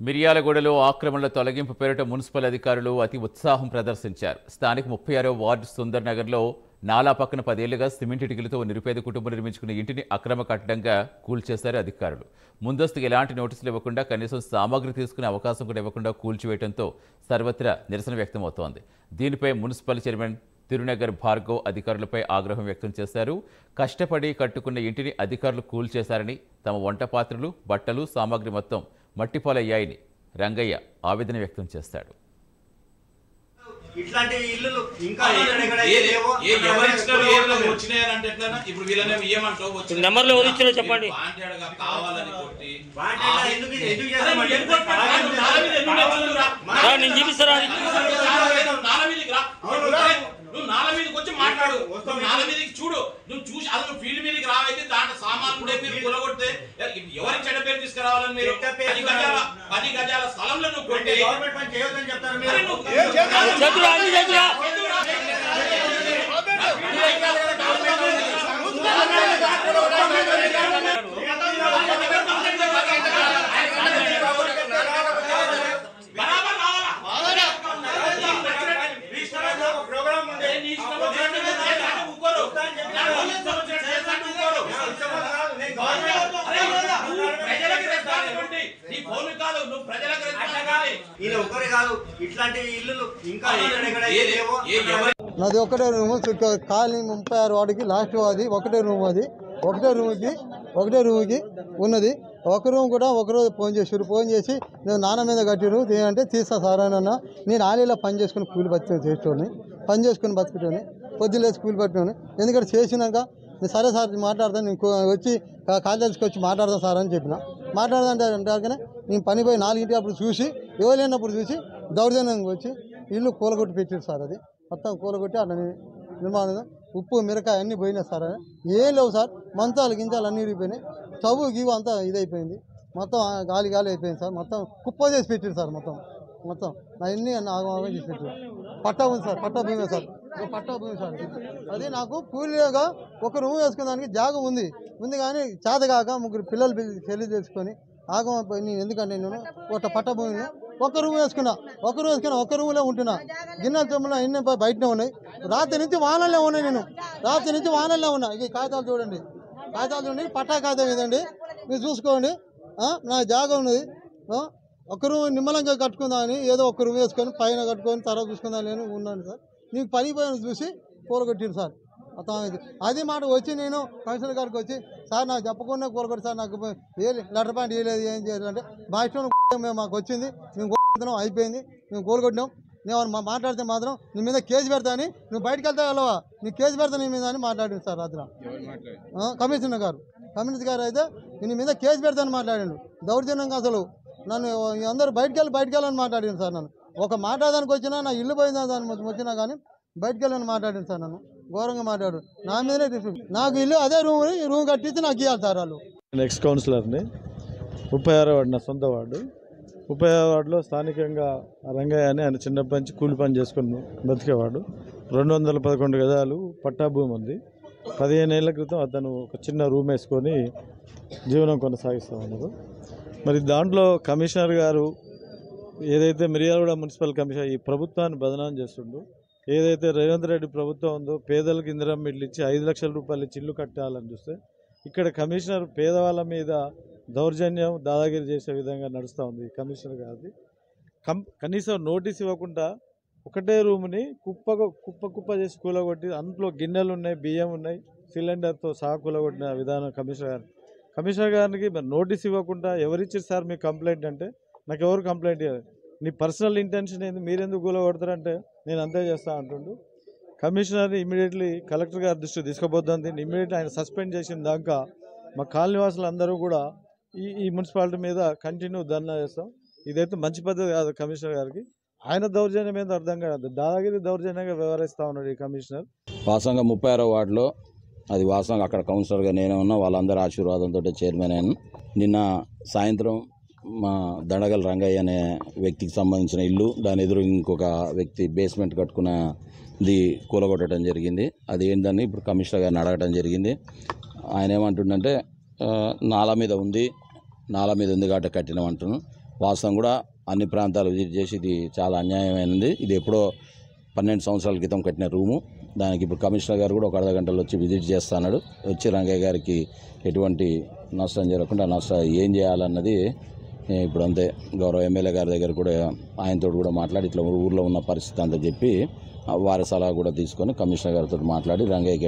మిర్యాలగూడలో ఆక్రమణల తొలగింపు పేరిట మున్సిపల్ అధికారులు అతి ఉత్సాహం ప్రదర్శించారు. స్థానిక 36వ వార్డు సుందర్ నగర్లో నాలా పక్కన 10 ఏళ్లుగా సిమెంట్ ఇటుకలతో నిరుపేద కుటుంబం నిర్మించుకున్న ఇంటిని అక్రమ కట్టడంగా కూల్చేశారు అధికారులు. ముందస్తుగా ఎలాంటి నోటీసులు ఇవ్వకుండా, కనీసం సామాగ్రి తీసుకునే అవకాశం కూడా ఇవ్వకుండా కూల్చివేయడంతో సర్వత్రా నిరసన వ్యక్తమవుతోంది. దీనిపై మున్సిపల్ చైర్మన్ తిరునగర్ భార్గవ్ అధికారులపై ఆగ్రహం వ్యక్తం చేశారు. కష్టపడి కట్టుకున్న ఇంటిని అధికారులు కూల్చేశారని, తమ వంట పాత్రలు, బట్టలు, సామాగ్రి మొత్తం మట్టిపాలయ్యాయని రంగయ్య ఆవేదన వ్యక్తం చేస్తాడు. ఇట్లాంటి ఇల్లు ఇంకా చెప్పండి. నేను చూపిస్తారా? నువ్వు నాల మీదకి వచ్చి మాట్లాడు. నాల మీదకి చూడు, నువ్వు చూసి అసలు ఫీల్డ్ మీదకి రావైతే దాంట్లో సామాన్లు ఉండే మీరు కూలగొడితే ఎవరికి చెడ్డ పేరు తీసుకురావాలని మీరు 10 గజాల స్థలంలో నువ్వు కొట్టి గవర్నమెంట్ పని చేయొద్దని చెప్తారు మీరు. నాది ఒకటే రూము, కాలనీ 36 వాడికి లాస్ట్ అది ఒకటే రూమ్. అది ఒకటే రూమ్కి ఉన్నది. ఒక రూమ్ కూడా ఒకరోజు ఫోన్ చేసి నేను నాన్న మీద కట్టిరు అంటే తీస్తా సార్ అని అన్న. నేను ఆలీలో పని చేసుకుని కూలి చేసేటోని, పని చేసుకుని బతికేటోని, పొద్దులేసి కూలి పట్టినోని. ఎందుకంటే చేసినాక సరే సార్ మాట్లాడతాను, నేను వచ్చి కాలేజీకి వచ్చి మాట్లాడతాను సార్ అని చెప్పిన. మాట్లాడదంటే నేను పని పోయి 4 అప్పుడు చూసి, ఎవరైనప్పుడు చూసి దౌర్జన్యంగా వచ్చి ఇల్లు కూలగొట్టి పెట్టారు సార్. అది మొత్తం కూలగొట్టి అట్లా నిర్మాణం, ఉప్పు మిరకాయ అన్నీ పోయినాయి సార్. ఏం లేవు సార్, మంచాలు గింజాలు అన్నీ ఇరిగిపోయినాయి. స్టవ్ గీవు అంతా ఇదైపోయింది, మొత్తం గాలి అయిపోయింది సార్. మొత్తం కుప్ప చేసి పెట్టారు సార్. మొత్తం నా అన్నీ ఆగమాగం చేసి పెట్టారు. పట్టా ఉంది సార్, పట్టా భూమి సార్, పట్టా భూమి సార్. అది నాకు కూలీగా ఒక రూమ్ వేసుకునేదానికి జాగం ఉంది కానీ చేతగాక 3 పిల్లలు పెళ్లి చేసుకొని ఆగమైపోయి. నేను ఎందుకంటే నేను ఒక పట్టా భూమిని ఒక రూమ్ వేసుకున్నా, ఒక రూమ్లో ఉంటున్నా. గిన్నెల చెమ్ములో ఎన్ని బయటనే ఉన్నాయి. రాత్రి నుంచి వానల్లో ఉన్నా. ఇక కాగితాలు చూడండి, పట్టా కాగితం ఇదండి, మీరు చూసుకోండి. నా జాగా ఉన్నది. ఒక రూమ్ నిమ్మలంగా కట్టుకుందామని ఏదో ఒక రూమ్ వేసుకొని పైన కట్టుకొని తర్వాత చూసుకుందాం నేను ఉన్నాను సార్. నీకు పని పోయిన చూసి కూలగొట్టింది సార్. అది మాట వచ్చి నేను కమిషనర్ గారికి వచ్చి, సార్ నాకు చెప్పకుండా కూలగొట్టి సార్, నాకు లెటర్ పాయింట్ ఇవ్వలేదు, ఏం చేయాలంటే మా ఇష్టం మాకు వచ్చింది, మేము కూలగొట్టినాం, అయిపోయింది, మేము కూలగొట్టినాం. నేను మాట్లాడితే మాత్రం నీ మీద కేసు పెడతా అని, నువ్వు బయటకు వెళ్తా వెళ్ళవా, నీ కేసు పెడతా నీ మీద అని మాట్లాడింది సార్ రాత్రి. కమిషనర్ గారు అయితే నీ మీద కేసు పెడతాను మాట్లాడాడు. దౌర్జన్యంగా అసలు నన్ను అందరూ బయటకు వెళ్ళని మాట్లాడింది సార్. నన్ను ఒక మాట్లాడడానికి వచ్చినా, నా ఇల్లు పోయిందా దాని వచ్చినా కానీ బయటకు వెళ్ళని మాట్లాడింది సార్. నన్ను ఘోరంగా మాట్లాడు, నా మీదనే నాకు ఇల్లు అదే రూమ్ కట్టించి నాకు ఇవ్వాలి సార్ వాళ్ళు. ఎక్స్ కౌన్సిలర్ని, 36వ వార్డు నా సొంత వార్డు. 36వ వార్డులో స్థానికంగా రంగయ్య అని ఆయన చిన్నప్పటి నుంచి కూలి పని చేసుకుని బతికేవాడు. 211 గజాలు పట్టా భూమి ఉంది. 15 ఏళ్ల క్రితం అతను ఒక చిన్న రూమ్ వేసుకొని జీవనం కొనసాగిస్తూ ఉన్నారు. మరి దాంట్లో కమిషనర్ గారు ఏదైతే మిర్యాలగూడ మున్సిపల్ కమిషనర్ ఈ ప్రభుత్వాన్ని బదనాం చేస్తుండో, ఏదైతే రేవంత్ రెడ్డి ప్రభుత్వం ఉందో పేదలకు ఇందిరమ్మ ఇల్లు ఇచ్చి 5 లక్షల రూపాయలు ఇచ్చి ఇల్లు కట్టాలని చూస్తే, ఇక్కడ కమిషనర్ పేదవాళ్ళ మీద దౌర్జన్యం, దాదాగిరి చేసే విధంగా నడుస్తూ ఉంది కమిషనర్ గారిది. కనీసం నోటీస్ ఇవ్వకుండా ఒకటే రూమ్ని కుప్ప చేసి కూలగొట్టి, అందులో గిన్నెలు ఉన్నాయి, బియ్యం ఉన్నాయి, సిలిండర్తో సహా కూలగొట్టిన విధానం కమిషనర్ గారికి మరి నోటీస్ ఇవ్వకుండా ఎవరిచ్చారు సార్ మీకు కంప్లైంట్ అంటే, నాకు ఎవరు కంప్లైంట్ ఇవ్వలేదు, నీ పర్సనల్ ఇంటెన్షన్ ఏంది, మీరెందుకు కూలగొడతారంటే నేను అంతే చేస్తా అంటుండు. కమిషనర్ ఇమీడియట్లీ కలెక్టర్ గారి దృష్టికి తీసుకుపోతుంది. ఇమీడియట్లీ ఆయన సస్పెండ్ చేసిన దాకా మా కాలనీవాసులు అందరూ కూడా ఈ మున్సిపాలిటీ మీద కంటిన్యూ ధర్నా చేస్తాం. ఇదైతే మంచి పద్ధతి కాదు కమిషనర్ గారికి. ఆయన దౌర్జన్యం ఏందో అర్థం కాదు, దాదాగిరి దౌర్జన్యంగా వ్యవహరిస్తూ ఉన్నాడు ఈ కమిషనర్. వాసంగా 36వ వార్డులో అది వాసంగా అక్కడ కౌన్సిలర్గా నేనే ఉన్నా, వాళ్ళందరూ ఆశీర్వాదంతో చైర్మన్ అయినా. నిన్న సాయంత్రం మా దండగల రంగయ్య అనే వ్యక్తికి సంబంధించిన ఇల్లు, దాని ఎదురు ఇంకొక వ్యక్తి బేస్మెంట్ కట్టుకున్నది కూలగొట్టడం జరిగింది. అది ఏంటని ఇప్పుడు కమిషనర్ గారిని అడగడం జరిగింది. ఆయన ఏమంటుండంటే నాలా మీద ఉంది కాబట్టి కట్టినామంటున్నాను. వాస్తవం కూడా అన్ని ప్రాంతాలు విజిట్ చేసి ఇది చాలా అన్యాయమైనది. ఇది ఎప్పుడో 12 సంవత్సరాల క్రితం కట్టిన రూము. దానికి ఇప్పుడు కమిషనర్ గారు కూడా ఒక అర్ధ గంటలో వచ్చి విజిట్ చేస్తున్నాడు. వచ్చి రంగయ్య గారికి ఎటువంటి నష్టం జరగకుండా ఏం చేయాలన్నది ఇప్పుడు అంతే. గౌరవ ఎమ్మెల్యే గారి దగ్గర కూడా ఆయనతో కూడా మాట్లాడి ఇట్లా ఊర్లో ఉన్న పరిస్థితి అంతా చెప్పి వారి సలహా కూడా తీసుకొని కమిషనర్ గారితో మాట్లాడి రంగయ్యకి